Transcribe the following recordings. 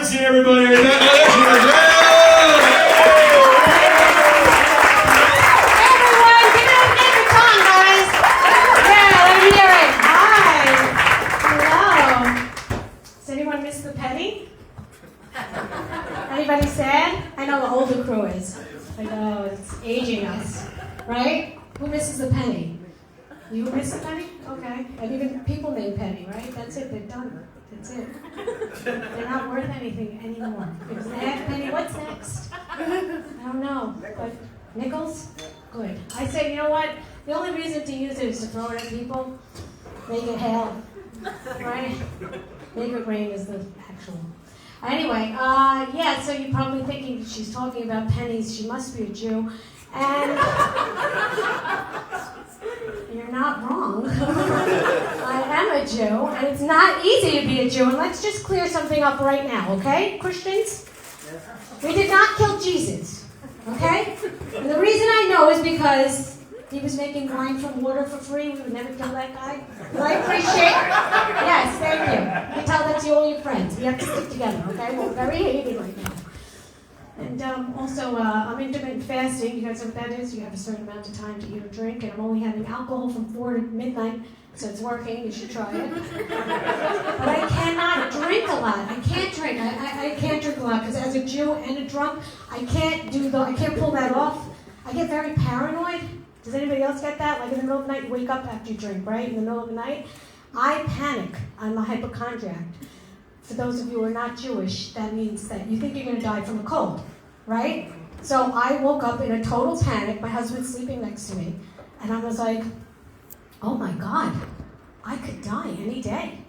Arnstein, everybody. Anybody sad? I know the older crew is. I know, it's aging us, right? Who misses the penny? You miss the penny? Okay. And even people named Penny, right? That's it, they're done. That's it. They're not worth anything anymore. If it's an ad penny, what's next? I don't know. But nickels? Good. I say, you know what? The only reason to use it is to throw it at people. Make it hail. Right? Make it rain is the actual. Anyway, yeah, so you're probably thinking she's talking about pennies. She must be a Jew. And you're not wrong. I am a Jew, and it's not easy to be a Jew. And let's just clear something up right now, okay, Christians? We did not kill Jesus, okay? And the reason I know is because he was making wine from water for free. We would never kill that guy. Well, I appreciate it. Yes, thank you. You tell that to all your friends. We have to stick together, okay? We're very hated right now. And also, I'm intermittent fasting. You guys know what that is? You have a certain amount of time to eat or drink, and I'm only having alcohol from 4 to midnight, so it's working. You should try it. But I cannot drink a lot. I can't drink. I can't drink a lot because as a Jew and a drunk, I can't pull that off. I get very paranoid. Does anybody else get that? Like in the middle of the night, you wake up after you drink, right? In the middle of the night, I panic. I'm a hypochondriac. For those of you who are not Jewish, that means that you think you're going to die from a cold, right? So I woke up in a total panic. My husband's sleeping next to me. And I was like, oh my God, I could die any day.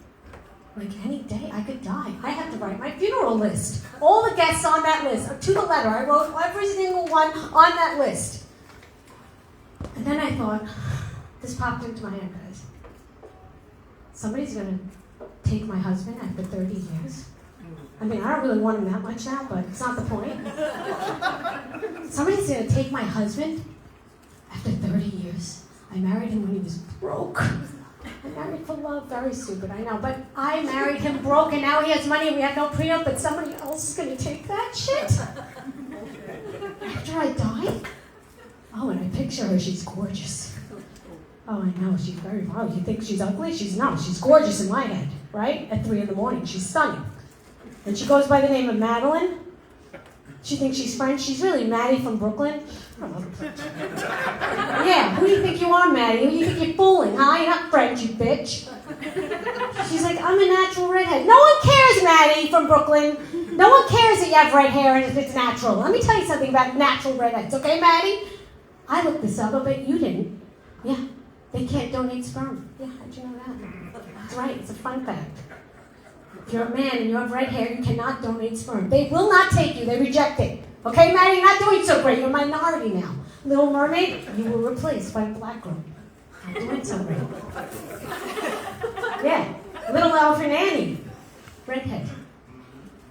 Like any day, I could die. I have to write my funeral list. All the guests on that list, to the letter. I wrote every single one on that list. And then I thought, this popped into my head, guys. Somebody's going to take my husband after 30 years. I mean, I don't really want him that much now, but it's not the point. Somebody's going to take my husband after 30 years. I married him when he was broke. I married for love. Very stupid, I know. But I married him broke, and now he has money, and we have no prenup, but somebody else is going to take that shit? After I die? Oh, and I picture her. She's gorgeous. Oh, I know. She's very wow. You think she's ugly? She's gorgeous in my head, right? At 3 a.m. She's stunning. And she goes by the name of Madeline. She thinks she's French. She's really Maddie from Brooklyn. Yeah, who do you think you are, Maddie? Who do you think you're fooling, huh? You're not French, you bitch. She's like, I'm a natural redhead. No one cares, Maddie from Brooklyn. No one cares that you have red hair and if it's natural. Let me tell you something about natural redheads, okay, Maddie? I looked this up, but you didn't. Yeah, they can't donate sperm. Yeah, how'd you know that? That's right, it's a fun fact. If you're a man and you have red hair, you cannot donate sperm. They will not take you, they reject it. Okay, Maddie, you're not doing so great. You're a minority now. Little Mermaid, you were replaced by a black girl. Not doing so great. Yeah, Little Elephant Annie, redhead.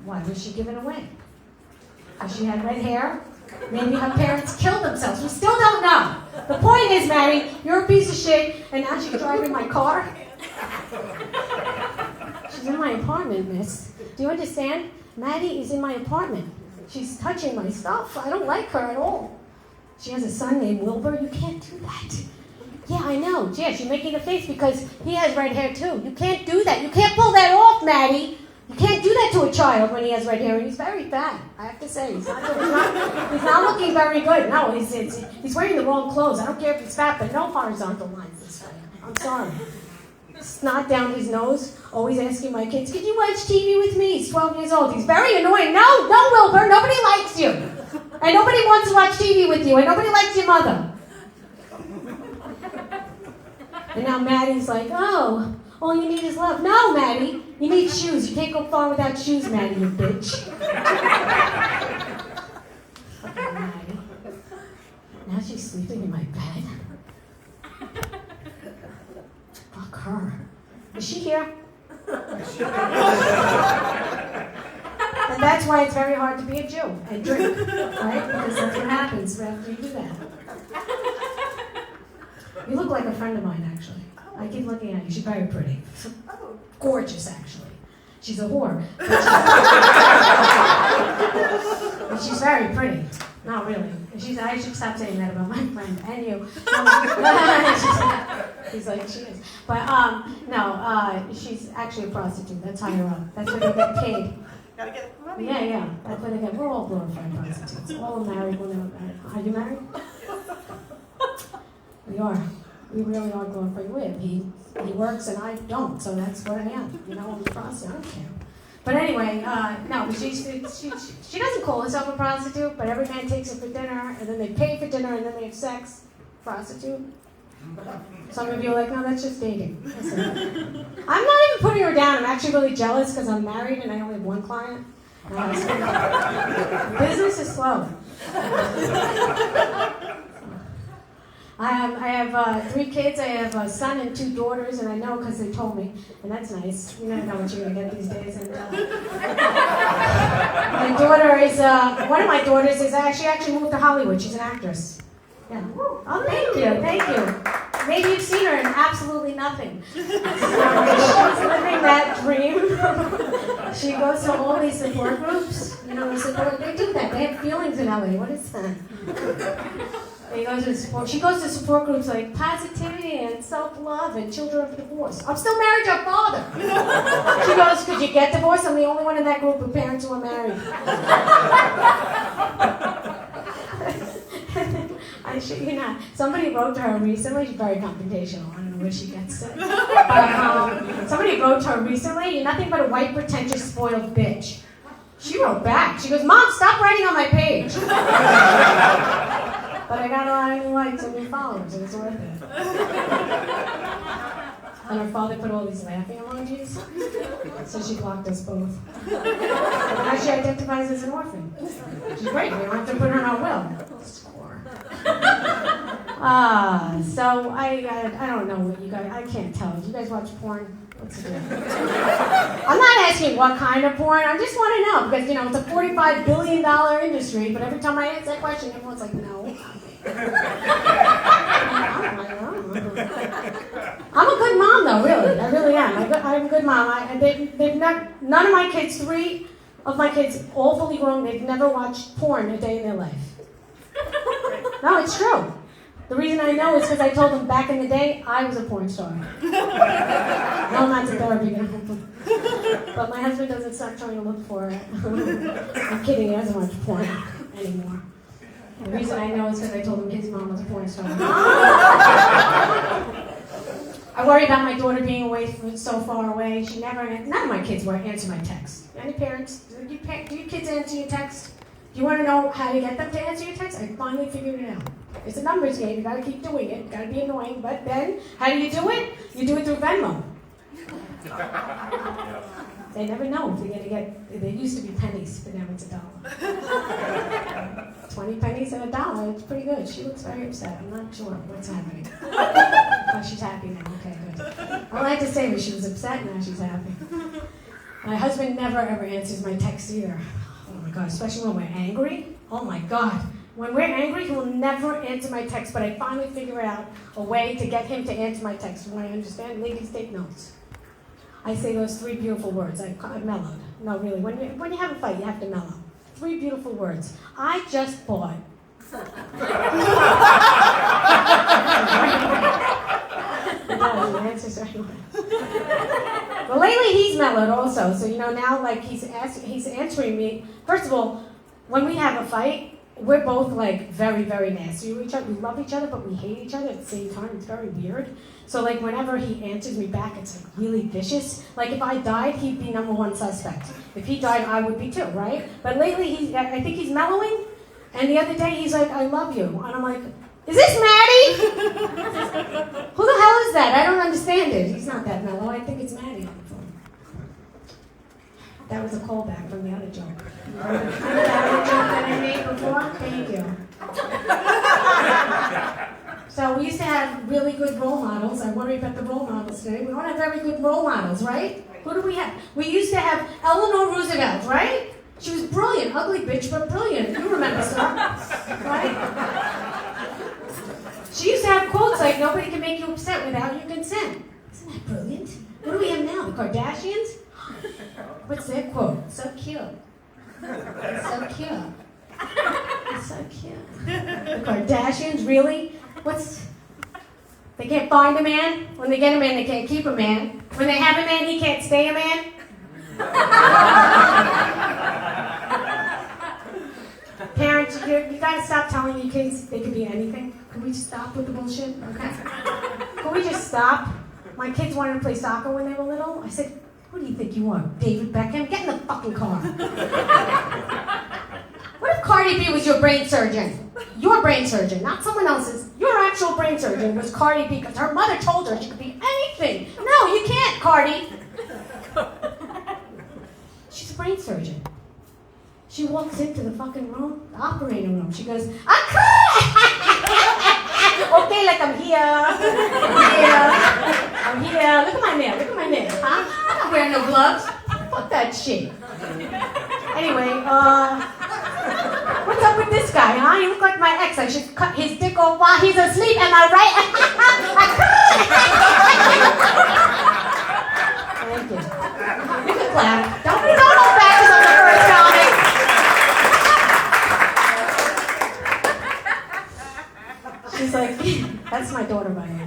Why was she given away? Because she had red hair? Maybe her parents killed themselves. We still don't know. The point is, Maddie, you're a piece of shit, and now she's driving my car. She's in my apartment, miss. Do you understand? Maddie is in my apartment. She's touching my stuff. I don't like her at all. She has a son named Wilbur. You can't do that. Yeah, I know. Yeah, she's making a face because he has red hair too. You can't do that. You can't pull that off, Maddie. You can't do that to a child when he has red hair, and he's very fat. I have to say, he's not looking very good. No, he's wearing the wrong clothes. I don't care if he's fat, but no horizontal lines this way. I'm sorry. Snot down his nose, always asking my kids, "Could you watch TV with me?" He's 12 years old. He's very annoying. No, Wilbur, nobody likes you. And nobody wants to watch TV with you, and nobody likes your mother. And now Maddie's like, oh, all you need is love. No, Maddie, you need shoes. You can't go far without shoes, Maddie, you bitch. Fucking Maddie. Now she's sleeping in my bed. Fuck her. Is she here? And that's why it's very hard to be a Jew and drink, right? Because that's what happens after you do that. You look like a friend of mine, actually. I keep looking at you. She's very pretty. Gorgeous, actually. She's a whore. she's very pretty. No, really. I should stop saying that about my friend and you. He's like, she is. But no, she's actually a prostitute. That's higher up. That's where they get paid. Gotta get money. Yeah. That's where they get. We're all glorified prostitutes. All married, we're never married. Are you married? We are. We really are glorified. He works and I don't, so that's what I am. You know, I'm a prostitute. I don't care. But anyway, no, she doesn't call herself a prostitute, but every man takes her for dinner, and then they pay for dinner, and then they have sex. Prostitute. Some of you are like, no, that's just dating. Listen, I'm not even putting her down. I'm actually really jealous because I'm married and I only have one client. Business is slow. I have 3 kids. I have a son and 2 daughters, and I know because they told me, and that's nice. You never know what you're going to get these days. And my daughter is, one of my daughters is, she actually moved to Hollywood. She's an actress. Yeah. Oh, thank you. Maybe you've seen her in absolutely nothing. She's living that dream. She goes to all these support groups. You know, they do that. They have feelings in LA. What is that? She goes to support groups like positivity and self-love and children of divorce. I'm still married to her father. She goes, could you get divorced? I'm the only one in that group with parents who are married. I shit you not. Somebody wrote to her recently. She's very confrontational. I don't know where she gets it. But somebody wrote to her recently, you're nothing but a white, pretentious, spoiled bitch. She wrote back. She goes, Mom, stop writing on my page. But I got a lot of new likes and new followers, and it's worth it. And her father put all these laughing emojis, so she blocked us both. But now she identifies as an orphan. She's great. We don't have to put her on our will. Score. So I don't know what you guys. I can't tell. Do you guys watch porn? What's it? I'm not asking what kind of porn. I just want to know because it's a $45 billion industry. But every time I ask that question, everyone's like, no. I'm a good mom, though. Really, I really am. I'm a good mom. None of my kids, 3 of my kids, all fully grown, they've never watched porn a day in their life. No, it's true. The reason I know is because I told them back in the day I was a porn star. No, I'm not to therapy now. But my husband doesn't stop trying to look for it. I'm kidding, he doesn't watch porn anymore. The reason I know is because I told him his mom was a porn star. I worry about my daughter being away from so far away. None of my kids answer my text. Any parents, do your kids answer your text? Do you want to know how to get them to answer your text? I finally figured it out. It's a numbers game. You got to keep doing it. Got to be annoying. But then, how do you do it? You do it through Venmo. They never know if they're going to get. They used to be pennies, but now it's $1. 20 pennies and $1. It's pretty good. She looks very upset. I'm not sure what's happening. Oh, she's happy now. Okay, good. All I had to say was she was upset. Now she's happy. My husband never ever answers my text either. Oh my God, especially when we're angry. Oh my God. When we're angry, he will never answer my text, but I finally figure out a way to get him to answer my text. When I understand, ladies, take notes. I say those 3 beautiful words. I've mellowed. No, really. When you have a fight, you have to mellow. 3 beautiful words. I just bought. The answer's right away. Well, lately he's mellowed also. So now like he's answering me. First of all, when we have a fight, we're both like very, very nasty to each other. We love each other, but we hate each other at the same time. It's very weird. So like whenever he answers me back, it's like really vicious. Like if I died, he'd be number 1 suspect. If he died, I would be too, right? But lately, I think he's mellowing. And the other day, he's like, I love you. And I'm like, is this Maddie? Who the hell is that? I don't understand it. He's not that mellow. I think it's Maddie on the phone. That was a callback from the other joke. Remember the other joke that I made before? Thank you. So we used to have really good role models. I worry about the role models today. We don't have very good role models, right? Who do we have? We used to have Eleanor Roosevelt, right? She was brilliant, ugly bitch, but brilliant. You remember her, right? She used to have quotes like, nobody can make you upset without your consent. Isn't that brilliant? What do we have now? The Kardashians? What's their quote? So cute. So cute. It's so cute. The Kardashians, really? They can't find a man? When they get a man, they can't keep a man. When they have a man, he can't stay a man? Parents, you gotta stop telling your kids they can be anything. Can we just stop with the bullshit? Okay? Can we just stop? My kids wanted to play soccer when they were little. I said, "Who do you think you are, David Beckham? Get in the fucking car." What if Cardi B was your brain surgeon? Your brain surgeon, not someone else's. Your actual brain surgeon was Cardi B because her mother told her she could be anything. No, you can't, Cardi. She's a brain surgeon. She walks into the fucking room, the operating room. She goes, okay, like I'm here. I'm here. Look at my nail. Huh? I'm not wearing no gloves. Fuck that shit. Anyway, what's up with this guy, huh? You look like my ex. I should cut his dick off while he's asleep. Am I right? Thank you. You can clap. Don't hold back on the first comic. She's like, that's my daughter, by the way.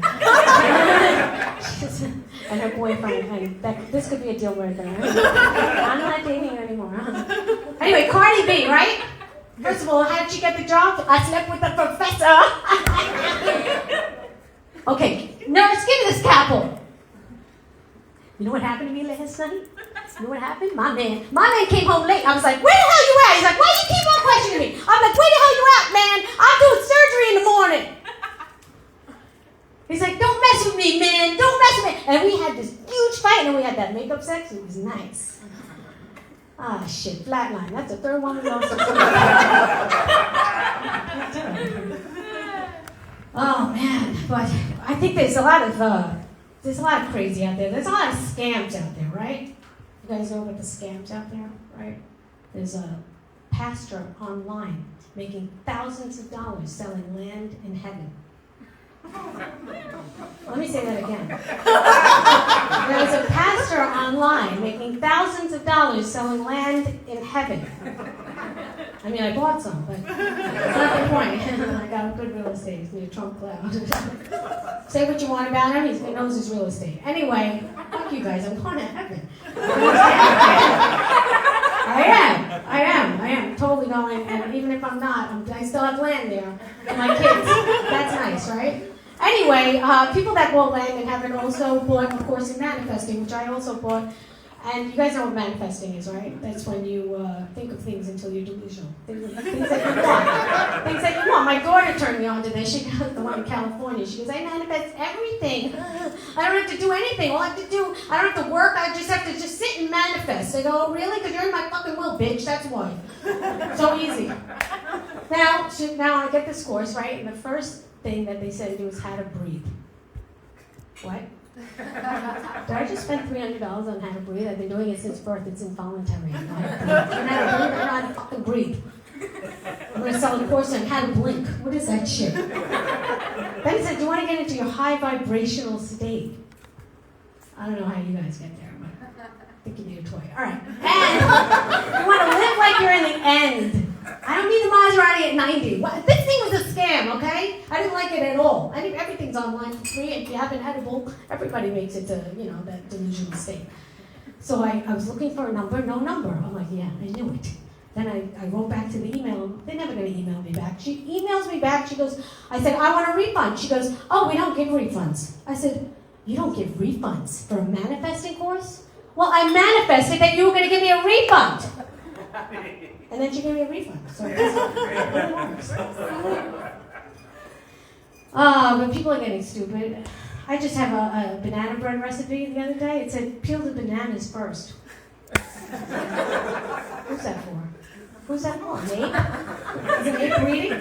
And her boyfriend, and this could be a deal breaker. I'm not dating her anymore. Anyway, Cardi B, right? First of all, how did she get the job? I slept with the professor. Okay, nurse, give me this scalpel. You know what happened to me last night? You know what happened? My man came home late. I was like, where the hell you at? He's like, why you keep on questioning me? I'm like, where the hell you at, man? I'm doing surgery in the morning. He's like, don't mess with me, man. Don't mess with me. And we had this huge fight, and then we had that makeup sex. It was nice. Ah, shit, flatline. That's the third one we lost. Oh, man. But I think there's a lot of crazy out there. There's a lot of scams out there, right? You guys know about the scams out there, right? There's a pastor online making thousands of dollars selling land in heaven. Let me say that again. There's a pastor online making thousands of dollars selling land in heaven. I mean, I bought some, but that's not the point. I got good real estate. It's near Trump Cloud. Say what you want about him. He knows his real estate. Anyway, fuck you guys. I'm going to heaven. I am totally going. And even if I'm not, I still have land there. And my kids. That's nice, right? Anyway, people that bought land in heaven also bought, of course, in manifesting, which I also bought. And you guys know what manifesting is, right? That's when you think of things until you're delusional. Things that you want. Things that you want. My daughter turned me on to this. She goes, the one in California. She goes, I manifest everything. I don't have to do anything. All I have to do, I don't have to work. I just have to just sit and manifest. I go, oh, really? Because you're in my fucking will, bitch. That's why. So easy. Now I get this course, right? And the first thing that they said to do is how to breathe. What? Did I just spend $300 on how to breathe? I've been doing it since birth. It's involuntary. I know how to fucking breathe. I'm going to sell a course on how to blink. What is that shit? Then he said, do you want to get into your high vibrational state? I don't know how you guys get there, but I think you need a toy. All right. And you want to live like you're in the end. I don't need the Maserati at 90. This thing was a scam, okay? I didn't like it at all. Everything's online for free. If you have an edible, everybody makes it to, that delusional state. So I was looking for a number, no number. I'm like, yeah, I knew it. Then I wrote back to the email. They're never going to email me back. She emails me back. She goes, I said, I want a refund. She goes, oh, we don't give refunds. I said, you don't give refunds for a manifesting course? Well, I manifested that you were going to give me a refund. And then she gave me a refund. So it works. But people are getting stupid. I just have a banana bread recipe the other day. It said, peel the bananas first. Who's that for? Who's that for? Nate? Is it Nate reading?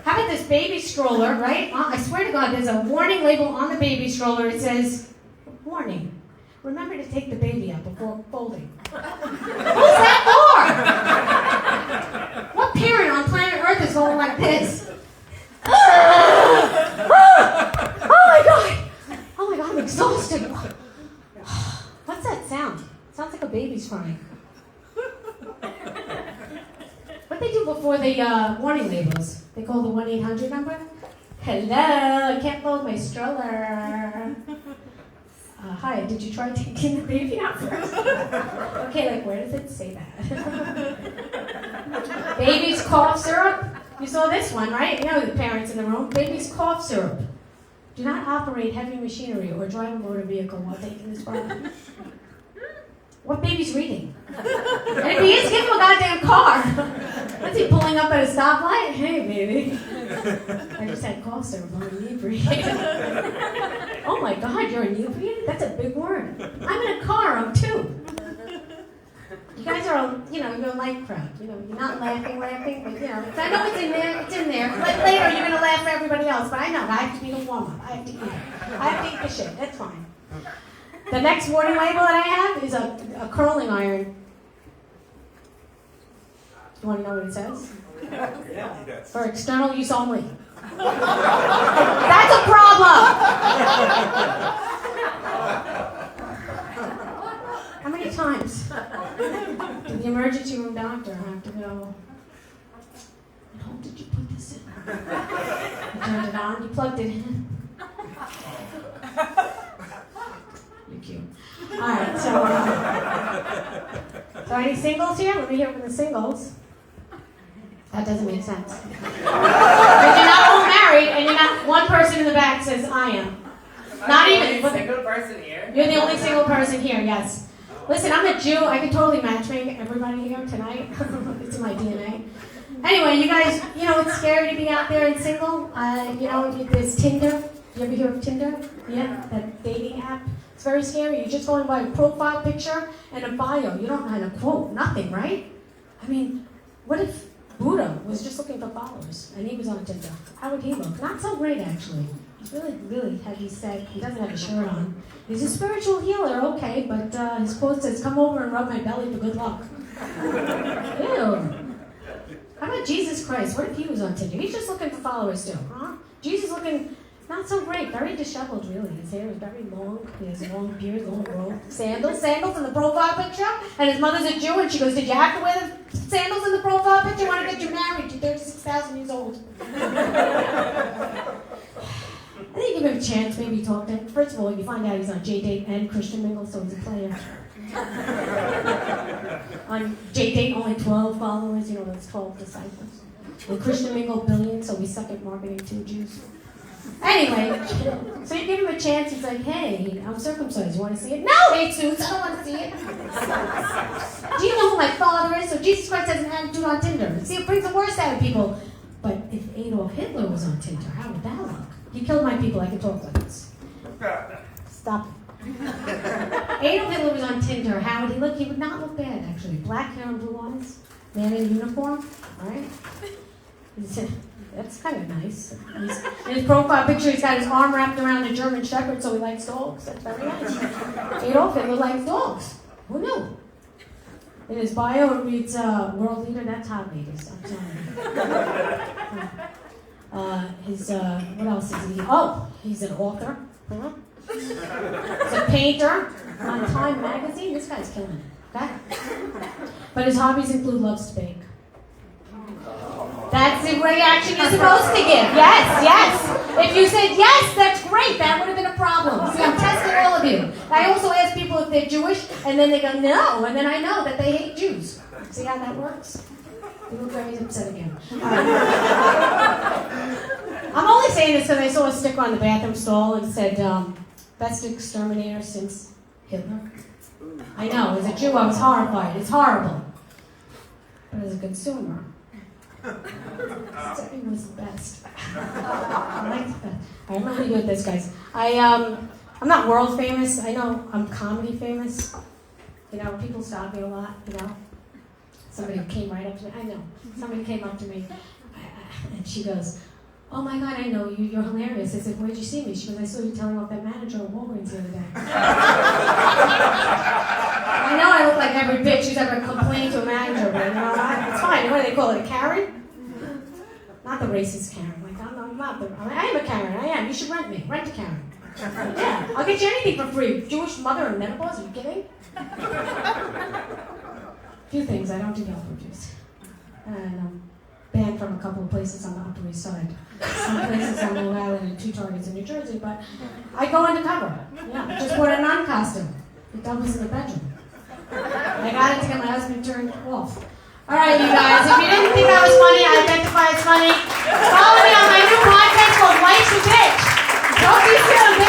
How about this baby stroller, right? I swear to God, there's a warning label on the baby stroller. It says, warning. Remember to take the baby out before folding. Who's that for? What parent on planet Earth is going like this? Oh my God, I'm exhausted. What's that sound? It sounds like a baby's crying. What do they do before the warning labels? They call the 1-800 number? Hello, I can't load my stroller. Hi, did you try taking the baby out first? Okay, like where does it say that? Baby's cough syrup. You saw this one, right? You know the parents in the room. Baby's cough syrup. Do not operate heavy machinery or drive a motor vehicle while taking this product. What baby's reading? And if he is, give him a goddamn car. What's he pulling up at a stoplight? Hey, baby. I just had cough syrup. I'm inebriated. Oh my God, you're inebriated? That's a big word. I'm in a car. I'm 2. You guys are, you're a light crowd. You're not laughing, but I know it's in there. It's in there. Later, you're gonna laugh for everybody else, but I know I have to be the warm up. I have to eat it. I have to eat the shit. That's fine. The next warning label that I have is a curling iron. You want to know what it says? Yeah. For external use only. That's a problem! How many times did the emergency room doctor have to go, and how did you put this in? You turned it on, you plugged it in. You're cute. Alright, so any singles here? Let me hear from the singles. That doesn't make sense. Because you're not all married, and you're not, one person in the back says, I am. Not even. The single person here? You're the only single person here, yes. Listen, I'm a Jew. I could totally matchmake everybody here tonight. It's in my DNA. Anyway, you guys, it's scary to be out there and single. There's Tinder. You ever hear of Tinder? Yeah, that dating app. It's very scary. You're just going by a profile picture and a bio. You don't know how to quote, nothing, right? I mean, what if Buddha was just looking for followers and he was on Tinder? How would he look? Not so great, actually. He's really, really heavy set. He doesn't have a shirt on. He's a spiritual healer, okay, but his quote says, come over and rub my belly for good luck. Ew. How about Jesus Christ? What if he was on Tinder? He's just looking for followers still, huh? Jesus looking not so great, very disheveled, really. His hair is very long. He has a long beard, long robe. Sandals in the profile picture. And his mother's a Jew, and she goes, did you have to wear the sandals in the profile picture? I want to get you married. You're 36,000 years old. I think give him a chance, maybe talk to him. First of all, you find out he's on J-Date and Christian Mingle, so he's a player. On J-Date, only 12 followers, those 12 disciples. And Christian Mingle, billions, so we suck at marketing too, Jews. Anyway, so you give him a chance, he's like, hey, I'm circumcised, you want to see it? No, Jesus, I don't want to see it. Do you know who my father is? So Jesus Christ has an attitude on Tinder. See, it brings the worst out of people. But if Adolf Hitler was on Tinder, how would that look? He killed my people, I can talk like this. Stop it. Adolf Hitler was on Tinder, how would he look? He would not look bad, actually. Black hair and blue eyes, man in uniform, all right? That's kind of nice. In his profile picture, he's got his arm wrapped around a German Shepherd, so he likes dogs. That's very nice. Adolf Hitler likes dogs. Who knew? In his bio, it reads, world leader, that's hot, ladies. I'm sorry. What else is he? Oh, he's an author. Huh? He's a painter on Time magazine. This guy's killing it. Okay? But his hobbies include loves to bake. That's the reaction you're supposed to give. Yes. If you said yes, that's great. That would have been a problem. See, I'm testing all of you. I also ask people if they're Jewish, and then they go, no, and then I know that they hate Jews. See how that works? You look very upset again. I'm only saying this because I saw a sticker on the bathroom stall and said, best exterminator since Hitler. I know, as a Jew, I was horrified. It's horrible. But as a consumer, he was the best. I like the best. I'm really good at this, guys. I'm not world famous. I know I'm comedy famous. People stop me a lot, Somebody came right up to me. I know. Somebody came up to me, and she goes, oh my God, I know you. You're hilarious. I said, where'd you see me? She goes, I saw you telling off that manager at Walgreens the other day. I know I look like every bitch who's ever complained to a manager, but it's fine. What do they call it, a Karen? Not the racist Karen. Like, I'm not the, I am a Karen. I am. You should rent me. Rent a Karen. Yeah, I'll get you anything for free. Jewish mother and menopause, are you kidding? A few things, I don't do Yelp reviews. and I'm banned from a couple of places on the Upper East Side. Some places on Long Island and 2 targets in New Jersey, but I go undercover. Yeah, just wear a nun costume. It doubles in the bedroom. I got it to get my husband turned off. All right, you guys, if you didn't think that was funny, I identify as funny. Follow me on my new podcast called Life's a Bitch. Talk to you soon.